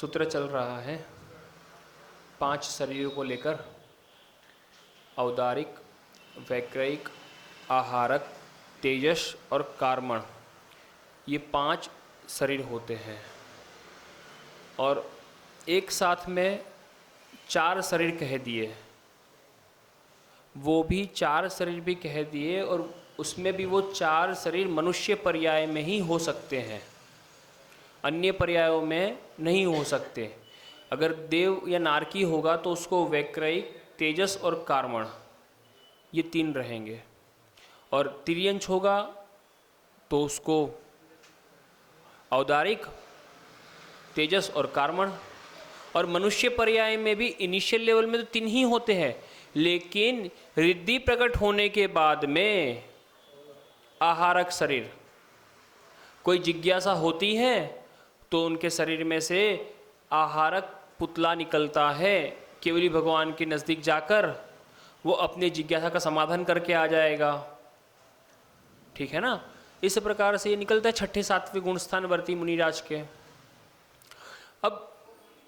सूत्र चल रहा है 5 शरीरों को लेकर, औदारिक, वैक्रयिक, आहारक, तेजस और कार्मण। ये 5 शरीर होते हैं और एक साथ में 4 शरीर कह दिए, वो भी 4 शरीर भी कह दिए और उसमें भी वो 4 शरीर मनुष्य पर्याय में ही हो सकते हैं, अन्य पर्यायों में नहीं हो सकते। अगर देव या नारकी होगा तो उसको वैक्रयिक, तेजस और कार्मण ये 3 रहेंगे, और तिर्यंश होगा तो उसको औदारिक, तेजस और कार्मण। और मनुष्य पर्याय में भी इनिशियल लेवल में तो 3 ही होते हैं, लेकिन रिद्धि प्रकट होने के बाद में आहारक शरीर, कोई जिज्ञासा होती है तो उनके शरीर में से आहारक पुतला निकलता है। केवली भगवान के नज़दीक जाकर वो अपनी जिज्ञासा का समाधान करके आ जाएगा, ठीक है ना। इस प्रकार से ये निकलता है 6ठे 7वें गुण स्थानवर्ती मुनिराज के। अब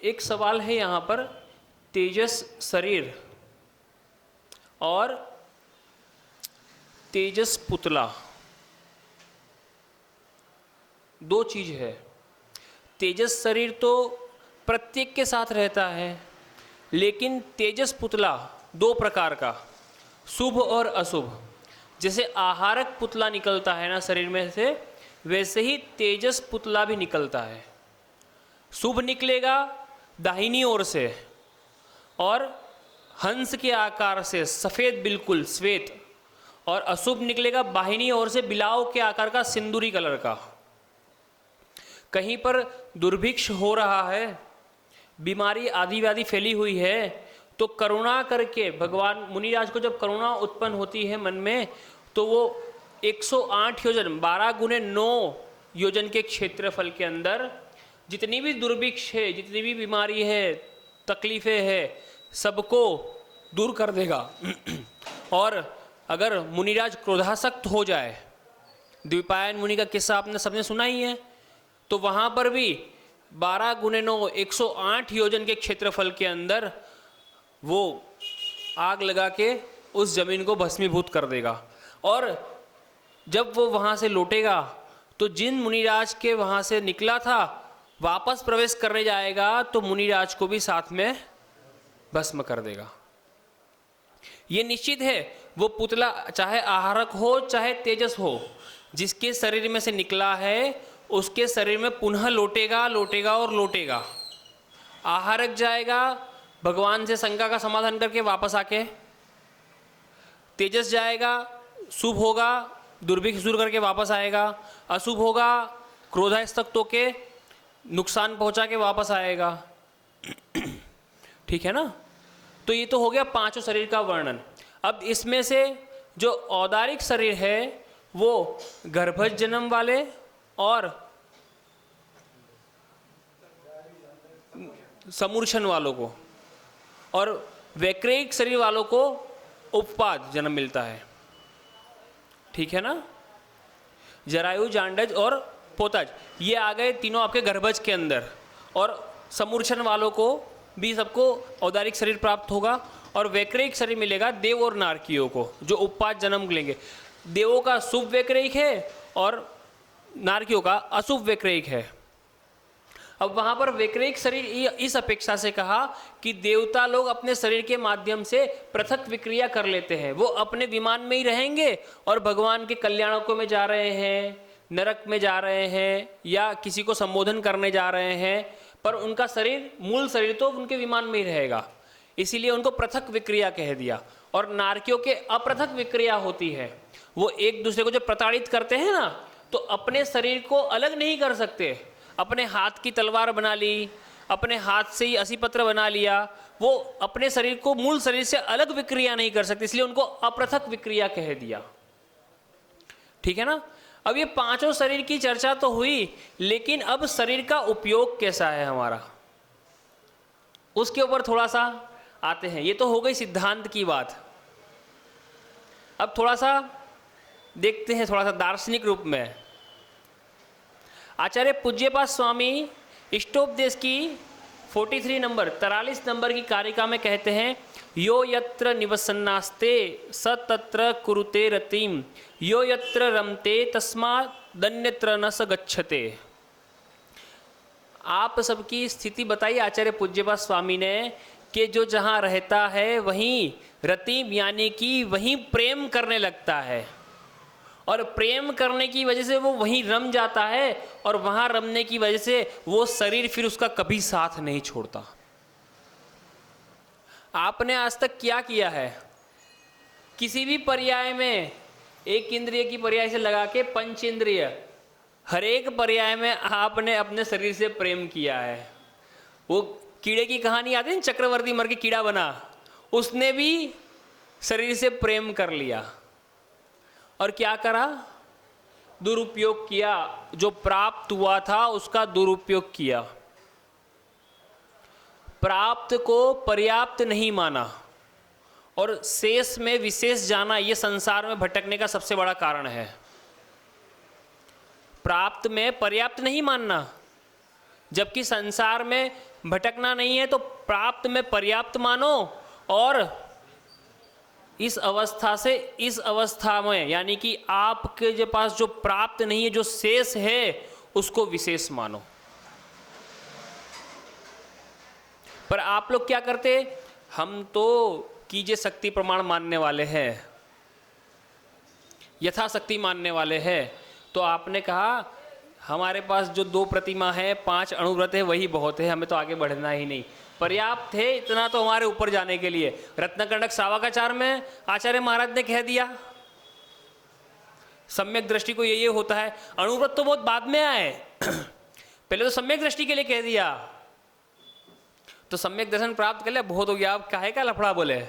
एक सवाल है यहाँ पर, तेजस शरीर और तेजस पुतला 2 चीज है। तेजस शरीर तो प्रत्येक के साथ रहता है, लेकिन तेजस पुतला 2 प्रकार का, शुभ और अशुभ। जैसे आहारक पुतला निकलता है ना शरीर में से, वैसे ही तेजस पुतला भी निकलता है। शुभ निकलेगा दाहिनी ओर से और हंस के आकार से, सफ़ेद बिल्कुल श्वेत, और अशुभ निकलेगा बाहिनी ओर से बिलाव के आकार का, सिंदूरी कलर का। कहीं पर दुर्भिक्ष हो रहा है, बीमारी आदि व्याधि फैली हुई है, तो करुणा करके भगवान मुनिराज को जब करुणा उत्पन्न होती है मन में, तो वो 108 योजन 12 गुने 9 योजन के क्षेत्रफल के अंदर जितनी भी दुर्भिक्ष है, जितनी भी बीमारी है, तकलीफ़ें है, सबको दूर कर देगा। और अगर मुनिराज क्रोधासक्त हो जाए, द्विपायन मुनि का किस्सा आपने सबने सुना ही है, तो वहाँ पर भी 12 गुने 9 108 योजन के क्षेत्रफल के अंदर वो आग लगा के उस जमीन को भस्मीभूत कर देगा। और जब वो वहाँ से लौटेगा तो जिन मुनिराज के वहाँ से निकला था वापस प्रवेश करने जाएगा तो मुनिराज को भी साथ में भस्म कर देगा। ये निश्चित है, वो पुतला चाहे आहारक हो चाहे तेजस हो, जिसके शरीर में से निकला है उसके शरीर में पुनः लौटेगा, लौटेगा और लौटेगा। आहारक जाएगा भगवान से शंका का समाधान करके वापस आके, तेजस जाएगा शुभ होगा दुर्भिक्ष दूर करके वापस आएगा, अशुभ होगा क्रोधास्तक्त होके नुकसान पहुंचा के वापस आएगा। ठीक है ना। तो ये तो हो गया 5 शरीर का वर्णन। अब इसमें से जो औदारिक शरीर है वो गर्भज जन्म वाले और समूर्छन वालों को, और वैक्रयिक शरीर वालों को उपपाद जन्म मिलता है, ठीक है ना। जरायु, जांडज और पोतज ये आ गए तीनों आपके गर्भज के अंदर, और समूर्छन वालों को भी सबको औदारिक शरीर प्राप्त होगा, और वैक्रयिक शरीर मिलेगा देव और नारकियों को जो उपपाद जन्म लेंगे। देवों का शुभ वैक्रयिक है और नारकियों का अशुभ वैक्रयिक है। अब वहाँ पर वैक्रयिक शरीर इस अपेक्षा से कहा कि देवता लोग अपने शरीर के माध्यम से पृथक विक्रिया कर लेते हैं, वो अपने विमान में ही रहेंगे और भगवान के कल्याणकों में जा रहे हैं, नरक में जा रहे हैं, या किसी को संबोधन करने जा रहे हैं, पर उनका शरीर, मूल शरीर तो उनके विमान में ही रहेगा, इसीलिए उनको पृथक विक्रिया कह दिया। और नारकियों के अपृथक विक्रिया होती है, वो एक दूसरे को जब प्रताड़ित करते हैं ना, तो अपने शरीर को अलग नहीं कर सकते, अपने हाथ की तलवार बना ली, अपने हाथ से ही असीपत्र बना लिया, वो अपने शरीर को मूल शरीर से अलग विक्रिया नहीं कर सकते, इसलिए उनको अपृथक विक्रिया कह दिया, ठीक है ना। अब ये 5 शरीर की चर्चा तो हुई, लेकिन अब शरीर का उपयोग कैसा है हमारा, उसके ऊपर थोड़ा सा आते हैं। ये तो हो गई सिद्धांत की बात। अब थोड़ा सा देखते हैं, थोड़ा सा दार्शनिक रूप में। आचार्य पूज्यपाद स्वामी इष्टोपदेश की 43 नंबर 43 नंबर की कारिका में कहते हैं, यो यत्र निवसन्नास्ते स तत्र कुरुते रतिम, यो यत्र रमते तस्मादन्यत्र न स गच्छते। आप सबकी स्थिति बताई आचार्य पूज्यपाद स्वामी ने कि जो जहाँ रहता है वहीं रतिम यानी कि वहीं प्रेम करने लगता है, और प्रेम करने की वजह से वो वहीं रम जाता है, और वहाँ रमने की वजह से वो शरीर फिर उसका कभी साथ नहीं छोड़ता। आपने आज तक क्या किया है? किसी भी पर्याय में एक इंद्रिय की पर्याय से लगा के पंच इंद्रिय, हर एक पर्याय में आपने अपने शरीर से प्रेम किया है। वो कीड़े की कहानी आती है, चक्रवर्ती मर के कीड़ा बना, उसने भी शरीर से प्रेम कर लिया और क्या करा? दुरुपयोग किया। जो प्राप्त हुआ था उसका दुरुपयोग किया, प्राप्त को पर्याप्त नहीं माना, और शेष में विशेष जाना ये संसार में भटकने का सबसे बड़ा कारण है। प्राप्त में पर्याप्त नहीं मानना, जबकि संसार में भटकना नहीं है तो प्राप्त में पर्याप्त मानो, और इस अवस्था से इस अवस्था में यानी कि आपके पास जो प्राप्त नहीं है, जो शेष है, उसको विशेष मानो। पर आप लोग क्या करते? हम तो कीजिए शक्ति प्रमाण मानने वाले हैं, यथाशक्ति मानने वाले हैं। तो आपने कहा हमारे पास जो 2 प्रतिमा है, 5 अणुव्रत है, वही बहुत है, हमें तो आगे बढ़ना ही नहीं, पर्याप्त है इतना तो हमारे ऊपर जाने के लिए। रत्नकंडक सावकाचार में आचार्य महाराज ने कह दिया, सम्यक दृष्टि को ये होता है। अणुव्रत तो बहुत बाद में आए, पहले तो सम्यक दृष्टि के लिए कह दिया, तो सम्यक दर्शन प्राप्त कर लिया, बहुत हो गया, अब काहे का लफड़ा बोले,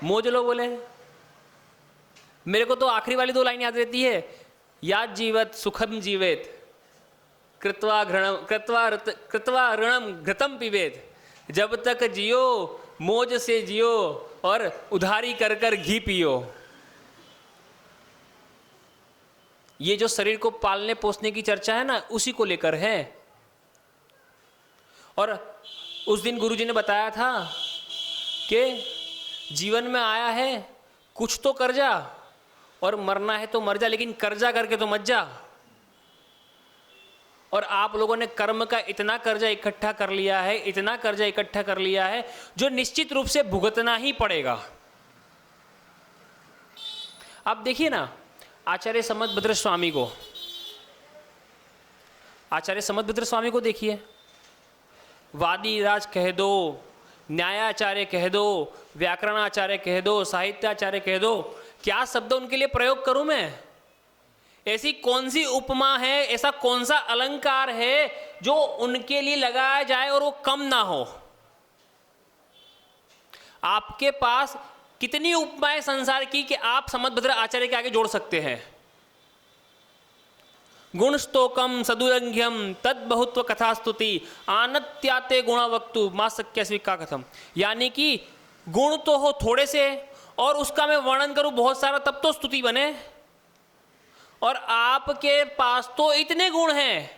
मोजलो बोले। मेरे को तो आखिरी वाली 2 लाइन याद रहती है, याद जीवत सुखम जीवेत, कृत्वा ऋणम घृतम पिबेत। जब तक जियो मौज से जियो और उधारी कर कर घी पियो। ये जो शरीर को पालने पोसने की चर्चा है ना, उसी को लेकर है। और उस दिन गुरुजी ने बताया था कि जीवन में आया है कुछ तो कर जा, और मरना है तो मर जा, लेकिन कर्जा करके तो मत जा। और आप लोगों ने कर्म का इतना कर्जा इकट्ठा कर लिया है, इतना कर्जा इकट्ठा कर लिया है, जो निश्चित रूप से भुगतना ही पड़ेगा। आप देखिए ना, आचार्य समदभद्र स्वामी को, आचार्य समदभद्र स्वामी को देखिए, वादी राज कह दो, न्यायाचार्य कह दो, व्याकरणाचार्य कह दो, साहित्याचार्य कह दो, क्या शब्द उनके लिए प्रयोग करूं मैं? ऐसी कौन सी उपमा है, ऐसा कौन सा अलंकार है जो उनके लिए लगाया जाए और वो कम ना हो? आपके पास कितनी उपमाएं संसार की कि आप समदभद्र आचार्य के आगे जोड़ सकते हैं? गुणस्तोकम सदुरंघ्यम तद बहुत्व कथास्तुति आनत्याते गुणा वक्तु मा शक्य स्वीका कथम। यानी कि गुण तो हो थोड़े से और उसका मैं वर्णन करूं बहुत सारा, तब तो स्तुति बने। और आपके पास तो इतने गुण हैं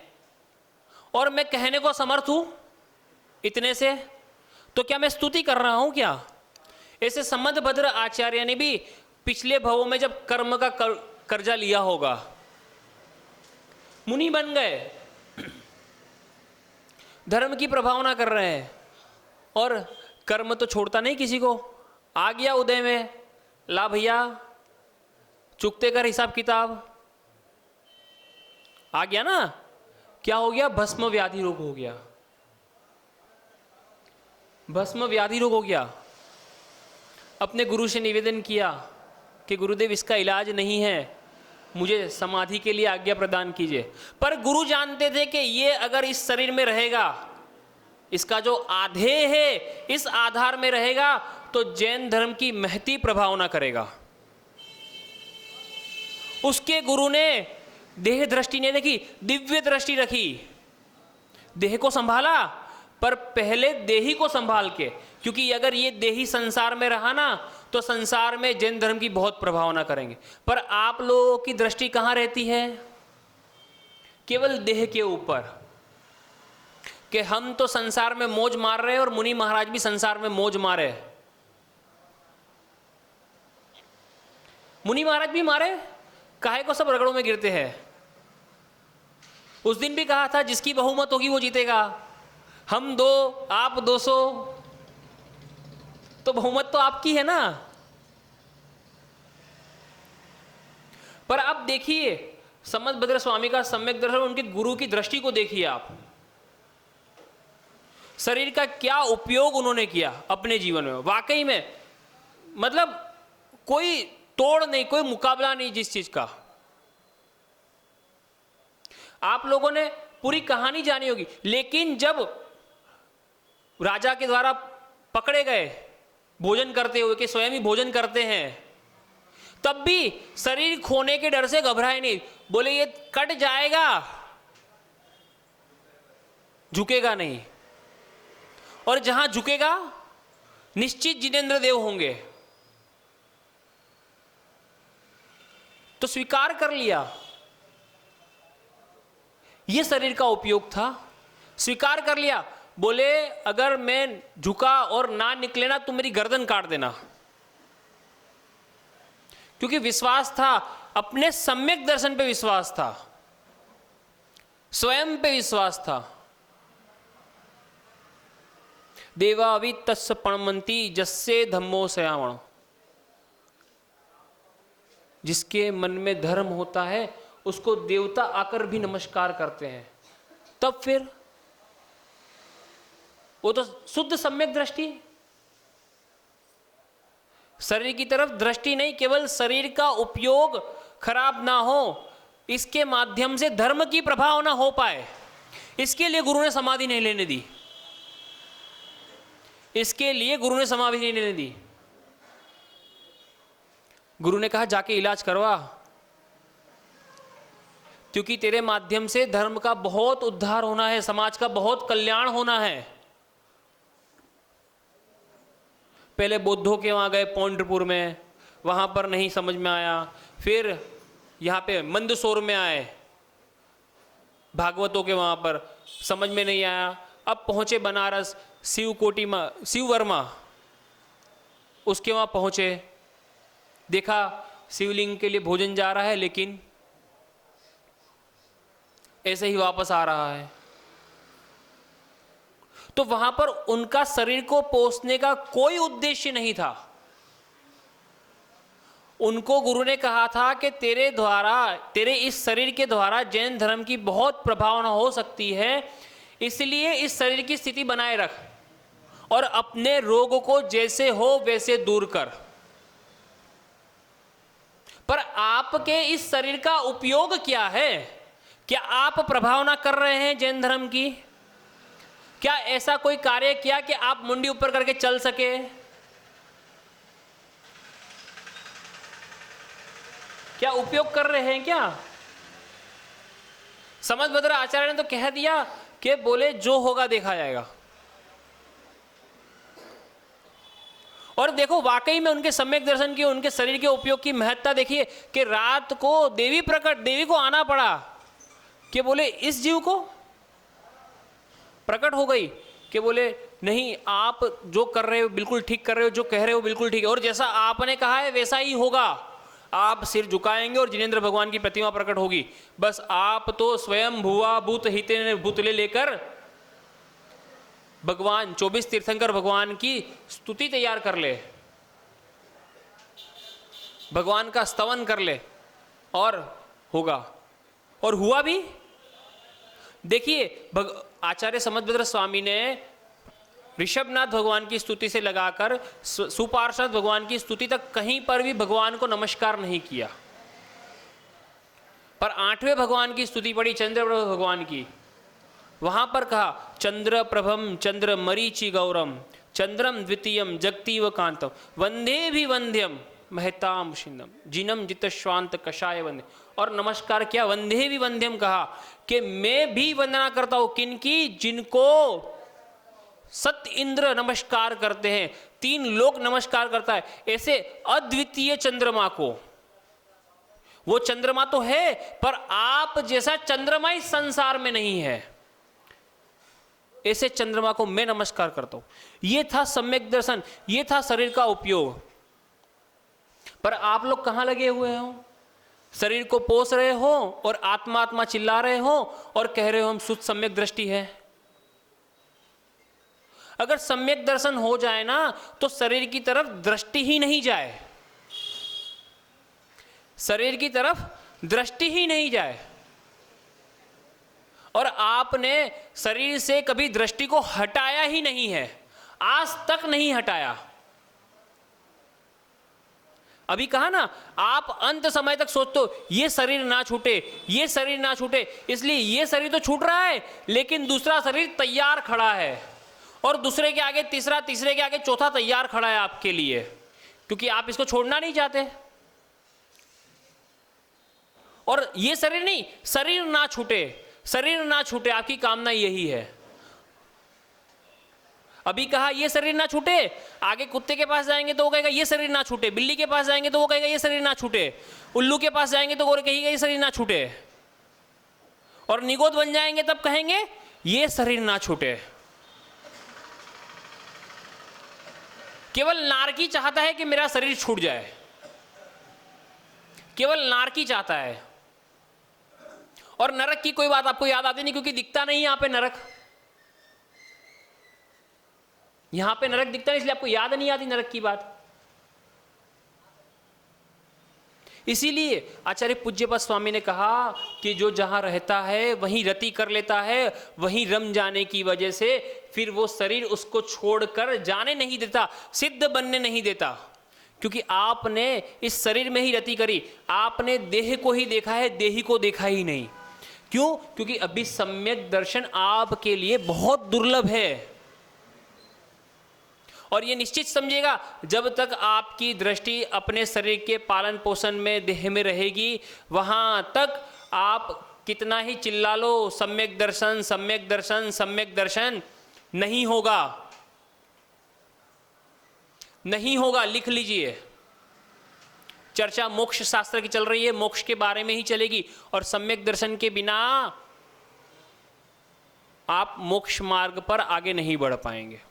और मैं कहने को समर्थ हूं इतने से, तो क्या मैं स्तुति कर रहा हूं क्या? ऐसे समदभद्र आचार्य ने भी पिछले भवों में जब कर्म का कर्जा लिया होगा, मुनि बन गए, धर्म की प्रभावना कर रहे हैं, और कर्म तो छोड़ता नहीं किसी को। आ गया उदय में, ला भैया चुकते कर हिसाब किताब, आ गया ना। क्या हो गया? भस्म व्याधि रोग हो गया, भस्म व्याधि रोग हो गया। अपने गुरु से निवेदन किया कि गुरुदेव इसका इलाज नहीं है, मुझे समाधि के लिए आज्ञा प्रदान कीजिए। पर गुरु जानते थे कि ये अगर इस शरीर में रहेगा, इसका जो आधेय है इस आधार में रहेगा, तो जैन धर्म की महती प्रभावना करेगा। उसके गुरु ने देह दृष्टि नहीं देखी, दिव्य दृष्टि रखी। देह को संभाला, पर पहले देही को संभाल के, क्योंकि अगर ये देही संसार में रहा ना, तो संसार में जैन धर्म की बहुत प्रभावना करेंगे। पर आप लोगों की दृष्टि कहां रहती है? केवल देह के ऊपर। कि हम तो संसार में मौज मार रहे हैं और मुनि महाराज भी संसार में मौज मारे। मुनि महाराज भी मारे, काहे को सब रगड़ों में गिरते हैं। उस दिन भी कहा था जिसकी बहुमत होगी वो जीतेगा। हम 2 आप 200, तो बहुमत तो आपकी है ना। पर अब देखिए समदभद्र स्वामी का सम्यक दर्शन, उनके गुरु की दृष्टि को देखिए आप। शरीर का क्या उपयोग उन्होंने किया अपने जीवन में, वाकई में मतलब कोई तोड़ नहीं, कोई मुकाबला नहीं जिस चीज का। आप लोगों ने पूरी कहानी जानी होगी, लेकिन जब राजा के द्वारा पकड़े गए भोजन करते हुए, कि स्वयं ही भोजन करते हैं, तब भी शरीर खोने के डर से घबराए नहीं। बोले ये कट जाएगा, झुकेगा नहीं, और जहां झुकेगा निश्चित जिनेंद्र देव होंगे। तो स्वीकार कर लिया, यह शरीर का उपयोग था, स्वीकार कर लिया। बोले अगर मैं झुका और ना निकले ना, तुम मेरी गर्दन काट देना। क्योंकि विश्वास था, अपने सम्यक दर्शन पे विश्वास था, स्वयं पे विश्वास था। देवा अभी तस् पणमंती जस्से धम्मो सयावण। जिसके मन में धर्म होता है उसको देवता आकर भी नमस्कार करते हैं। तब फिर वो तो शुद्ध सम्यक दृष्टि, शरीर की तरफ दृष्टि नहीं, केवल शरीर का उपयोग खराब ना हो, इसके माध्यम से धर्म की प्रभाव ना हो पाए, इसके लिए गुरु ने समाधि नहीं लेने दी। इसके लिए गुरु ने समाधि नहीं लेने दी। गुरु ने कहा जाके इलाज करवा, क्योंकि तेरे माध्यम से धर्म का बहुत उद्धार होना है, समाज का बहुत कल्याण होना है। पहले बौद्धों के वहां गए पौंड्रपुर में, वहां पर नहीं समझ में आया, फिर यहां पे मंदसौर में आए, भागवतों के वहां पर समझ में नहीं आया। अब पहुंचे बनारस, शिव वर्मा, उसके वहां पहुंचे, देखा शिवलिंग के लिए भोजन जा रहा है, लेकिन ऐसे ही वापस आ रहा है। तो वहां पर उनका शरीर को पोषने का कोई उद्देश्य नहीं था। उनको गुरु ने कहा था कि तेरे द्वारा, तेरे इस शरीर के द्वारा जैन धर्म की बहुत प्रभावना हो सकती है, इसलिए इस शरीर की स्थिति बनाए रख और अपने रोग को जैसे हो वैसे दूर कर। पर आपके इस शरीर का उपयोग क्या है? क्या आप प्रभावना कर रहे हैं जैन धर्म की? क्या ऐसा कोई कार्य किया कि आप मुंडी ऊपर करके चल सके? क्या उपयोग कर रहे हैं क्या? समदभद्र आचार्य ने तो कह दिया कि बोले जो होगा देखा जाएगा। और देखो वाकई में उनके सम्यक दर्शन की, उनके शरीर के उपयोग की महत्ता देखिए कि रात को देवी को आना पड़ा कि बोले इस जीव को प्रकट हो गई कि बोले नहीं, आप जो कर रहे हो बिल्कुल ठीक कर रहे हो, जो कह रहे हो बिल्कुल ठीक है, और जैसा आपने कहा है वैसा ही होगा। आप सिर झुकाएंगे और जिनेंद्र भगवान की प्रतिमा प्रकट होगी। बस आप तो स्वयं भुआ भूत हिते भूतले लेकर भगवान 24 तीर्थंकर भगवान की स्तुति तैयार कर ले, भगवान का स्तवन कर ले और होगा। और हुआ भी। देखिए आचार्य समदभद्र स्वामी ने ऋषभनाथ भगवान की स्तुति से लगाकर सुपार्षद भगवान की स्तुति तक कहीं पर भी भगवान को नमस्कार नहीं किया। पर 8वें भगवान की स्तुति पड़ी, चंद्रप्रभ भगवान की, वहां पर कहा चंद्र प्रभम चंद्र मरीचि गौरम चंद्रम द्वितीयम जगतीव कांतम वंदे भी वंद्यम महताम शिंदम जिनम जित श्वांत कषाय वंदे। और नमस्कार किया, वंदे भी वंद्यम कहा कि मैं भी वंदना करता हूं किनकी? जिनको सत्य इंद्र नमस्कार करते हैं, 3 लोग नमस्कार करता है, ऐसे अद्वितीय चंद्रमा को। वो चंद्रमा तो है पर आप जैसा चंद्रमा इस संसार में नहीं है। ऐसे चंद्रमा को मैं नमस्कार करता हूं। ये था सम्यक दर्शन, ये था शरीर का उपयोग। पर आप लोग कहां लगे हुए हो? शरीर को पोस रहे हो और आत्मा आत्मा चिल्ला रहे हो और कह रहे हो हम शुद्ध सम्यक दृष्टि है। अगर सम्यक दर्शन हो जाए ना तो शरीर की तरफ दृष्टि ही नहीं जाए, शरीर की तरफ दृष्टि ही नहीं जाए। और आपने शरीर से कभी दृष्टि को हटाया ही नहीं है, आज तक नहीं हटाया। अभी कहा ना, आप अंत समय तक सोचते हो ये शरीर ना छूटे, ये शरीर ना छूटे, इसलिए ये शरीर तो छूट रहा है लेकिन दूसरा शरीर तैयार खड़ा है, और दूसरे के आगे तीसरा, तीसरे के आगे चौथा तैयार खड़ा है आपके लिए, क्योंकि आप इसको छोड़ना नहीं चाहते। और ये शरीर नहीं, शरीर ना छूटे, शरीर ना छूटे, आपकी कामना यही है। अभी कहा ये शरीर ना छूटे, आगे कुत्ते के पास जाएंगे तो वो कहेगा ये शरीर ना छूटे, बिल्ली के पास जाएंगे तो वो कहेगा ये शरीर ना छूटे, उल्लू के पास जाएंगे तो वो कहेगा ये शरीर ना छूटे, और निगोद बन जाएंगे तब कहेंगे ये शरीर ना छूटे। केवल नारकी चाहता है कि मेरा शरीर छूट जाए, केवल नारकी चाहता है। और नरक की कोई बात आपको याद आती नहीं, क्योंकि दिखता नहीं यहां पे नरक, यहां पे नरक दिखता नहीं, इसलिए आपको याद नहीं आती नरक की बात। इसीलिए आचार्य पूज्यपाद स्वामी ने कहा कि जो जहां रहता है वहीं रति कर लेता है, वहीं रम जाने की वजह से फिर वो शरीर उसको छोड़कर जाने नहीं देता, सिद्ध बनने नहीं देता। क्योंकि आपने इस शरीर में ही रति करी, आपने देह को ही देखा है, देही को देखा ही नहीं। क्यों? क्योंकि अभी सम्यक दर्शन आपके लिए बहुत दुर्लभ है। और ये निश्चित समझिएगा, जब तक आपकी दृष्टि अपने शरीर के पालन पोषण में, देह में रहेगी, वहां तक आप कितना ही चिल्ला लो सम्यक दर्शन, सम्यक दर्शन, सम्यक दर्शन, नहीं होगा, नहीं होगा। लिख लीजिए, चर्चा मोक्ष शास्त्र की चल रही है, मोक्ष के बारे में ही चलेगी, और सम्यक दर्शन के बिना आप मोक्ष मार्ग पर आगे नहीं बढ़ पाएंगे।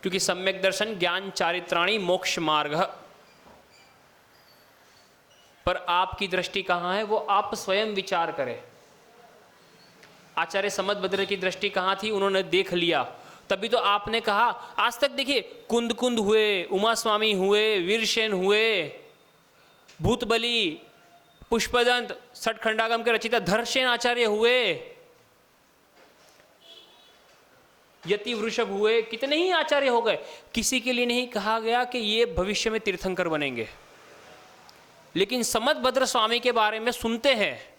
क्योंकि सम्यक दर्शन ज्ञान चारित्राणी मोक्ष मार्ग, पर आपकी दृष्टि कहां है वो आप स्वयं विचार करें। आचार्य समदभद्र की दृष्टि कहां थी, उन्होंने देख लिया, तभी तो आपने कहा। आज तक देखिए, कुंद कुंद हुए, उमा स्वामी हुए, वीरसेन हुए, भूतबली, पुष्पदंत, सठखंडागम के रचिता धरसेन आचार्य हुए, यति वृषभ हुए, कितने ही आचार्य हो गए, किसी के लिए नहीं कहा गया कि ये भविष्य में तीर्थंकर बनेंगे। लेकिन समदभद्र स्वामी के बारे में सुनते हैं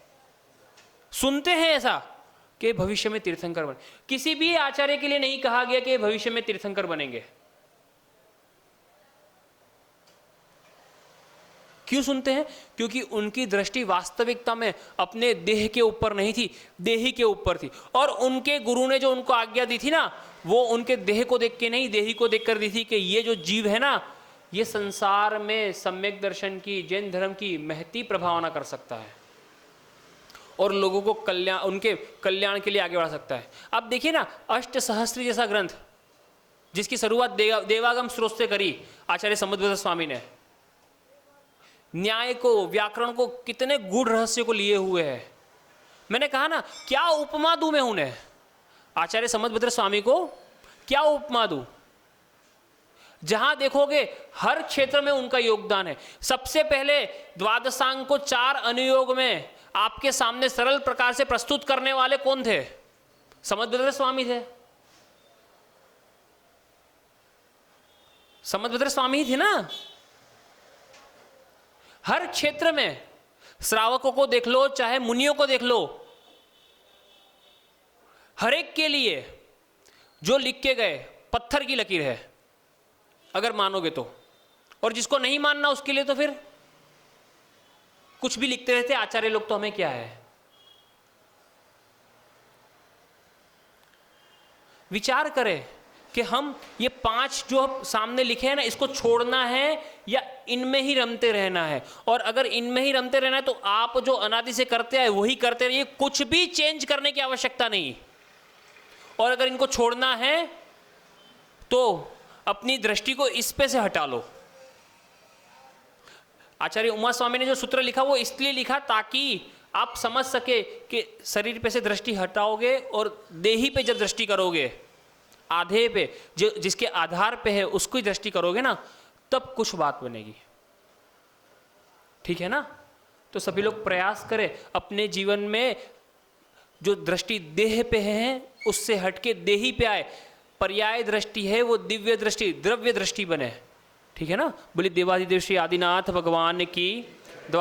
ऐसा कि भविष्य में तीर्थंकर बने। किसी भी आचार्य के लिए नहीं कहा गया कि भविष्य में तीर्थंकर बनेंगे। क्यों सुनते हैं? क्योंकि उनकी दृष्टि वास्तविकता में अपने देह के ऊपर नहीं थी, देही के ऊपर थी। और उनके गुरु ने जो उनको आज्ञा दी थी ना, वो उनके देह को देख के नहीं, देही को देखकर दी थी कि ये जो जीव है ना, ये संसार में सम्यक दर्शन की, जैन धर्म की महती प्रभावना कर सकता है और लोगों को कल्याण, उनके कल्याण के लिए आगे बढ़ा सकता है। अब देखिए ना, अष्टसहस्त्री जैसा ग्रंथ जिसकी शुरुआत देवागम स्रोत से करी आचार्य समदभद्र स्वामी ने, न्याय को, व्याकरण को, कितने गूढ़ रहस्य को लिए हुए है। मैंने कहा ना, क्या उपमा दूं मैं उन्हें, आचार्य समदभद्र स्वामी को क्या उपमा दूं? जहां देखोगे हर क्षेत्र में उनका योगदान है। सबसे पहले द्वादशांग को 4 अनुयोग में आपके सामने सरल प्रकार से प्रस्तुत करने वाले कौन थे? समदभद्र स्वामी थे। समदभद्र स्वामी ही थे ना। हर क्षेत्र में श्रावकों को देख लो, चाहे मुनियों को देख लो, हर एक के लिए जो लिख के गए पत्थर की लकीर है, अगर मानोगे तो। और जिसको नहीं मानना उसके लिए तो फिर कुछ भी लिखते रहते आचार्य लोग, तो हमें क्या है। विचार करें कि हम ये 5 जो सामने लिखे हैं ना, इसको छोड़ना है या इनमें ही रमते रहना है। और अगर इनमें ही रमते रहना है तो आप जो अनादि से करते आए वही करते रहिए, कुछ भी चेंज करने की आवश्यकता नहीं। और अगर इनको छोड़ना है तो अपनी दृष्टि को इस पे से हटा लो। आचार्य उमा स्वामी ने जो सूत्र लिखा वो इसलिए लिखा ताकि आप समझ सके कि शरीर पे से दृष्टि हटाओगे और देही पे जब दृष्टि करोगे, आधे पे जो जिसके आधार पे है उसको ही दृष्टि करोगे ना, तब कुछ बात बनेगी। ठीक है ना? तो सभी लोग प्रयास करें अपने जीवन में जो दृष्टि देह पे है उससे हटके देही पे आए। पर्याय दृष्टि है वो दिव्य दृष्टि, द्रव्य दृष्टि बने। ठीक है ना? बोलिए देवाधिदेव श्री आदिनाथ भगवान की